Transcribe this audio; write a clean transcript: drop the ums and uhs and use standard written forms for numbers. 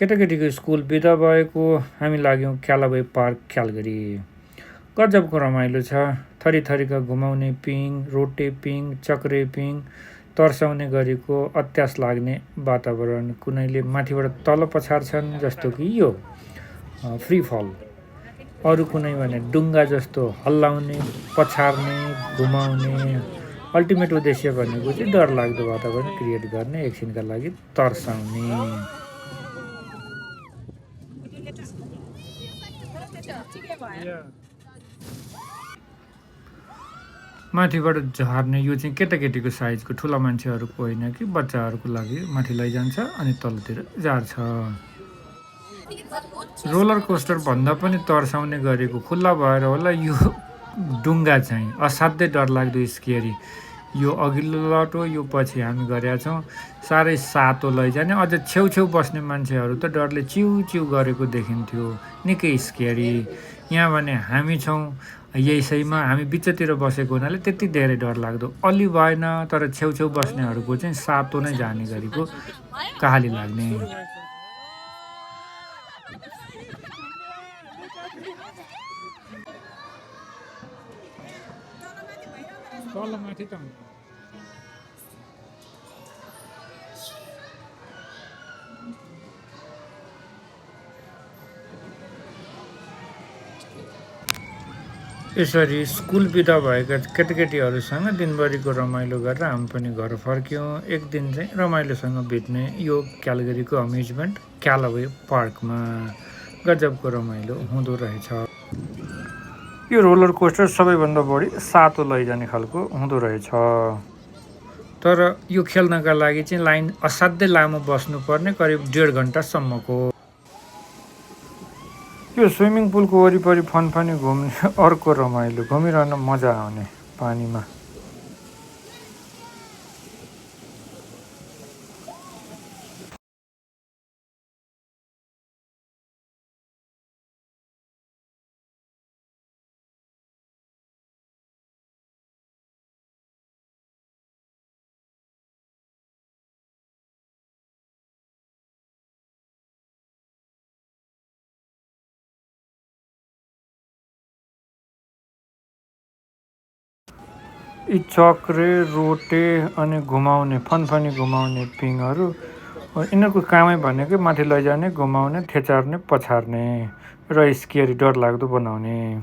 केटाकेटीको school बिदा भएको हामी लाग्यौँ क्यालावे पार्क क्यालगरी। गजबको रमाइलो छ। थरी थरीका घुमाउने पिङ, रोटे पिङ, चक्रे पिङ, तर्साउने गरेको अत्यास लाग्ने वातावरण। कुनैले माथिबाट तल पछार्छन् जस्तो कि यो फ्री फल, अरू कुनै भने डुङ्गा जस्तो हल्लाउने, पछार्ने, घुमाउने। अल्टिमेट उद्देश्य भनेको चाहिँ डरलाग्दो वातावरण क्रिएट गर्ने, एकछिनका लागि तर्साउने। माथिबाट झर्ने यो चाहिँ केटाकेटीको साइजको, ठुला मान्छेहरूको होइन कि बच्चाहरूको लागि माथि लैजान्छ अनि तलतिर झार्छ। रोलर कोस्टर भन्दा पनि तर्साउने गरेको, खुल्ला भएर होला यो डुङ्गा चाहिँ असाध्यै डरलाग्दो स्केरी। यो अघिल्लो लटो, यो पछि हामी गरेका छौँ। साह्रै सातो लैजाने, अझ छेउछेउ बस्ने मान्छेहरू त डरले चिउ चिउ गरेको देखिन्थ्यो। निकै स्केरी। यहाँ भने हामी छौँ यसैमा, हामी बिचतिर बसेको हुनाले त्यति धेरै डर लाग्दो अलि भएन। तर छेउछेउ बस्नेहरूको चाहिँ सातो नै जाने गरेको कहाली लाग्ने। तलमाथि त यसरी स्कुल बिदा भएका केटाकेटीहरूसँग दिनभरिको रमाइलो गरेर हामी पनि घर फर्क्यौँ। एक दिन चाहिँ रमाइलोसँग बित्ने यो क्यालगरीको अम्युजमेन्ट क्यालावे पार्कमा। गजबको रमाइलो हुँदो रहेछ। यो रोलर कोस्टर सबैभन्दा बढी सातो लैजाने खालको हुँदो रहेछ। तर यो खेल्नका लागि चाहिँ लाइन असाध्यै लामो बस्नुपर्ने, करिब 1.5 घन्टासम्मको। यो स्विमिङ पुलको वरिपरि फनफनी घुम्ने अर्को रमाइलो, घुमिरहन मजा आउने पानीमा। यी चक्रे, रोटे अनि घुमाउने, फनफनी घुमाउने पिङहरू, यिनीहरूको कामै भनेकै माथि लैजाने, घुमाउने, थेचार्ने, पछार्ने र स्केरी डरलाग्दो बनाउने।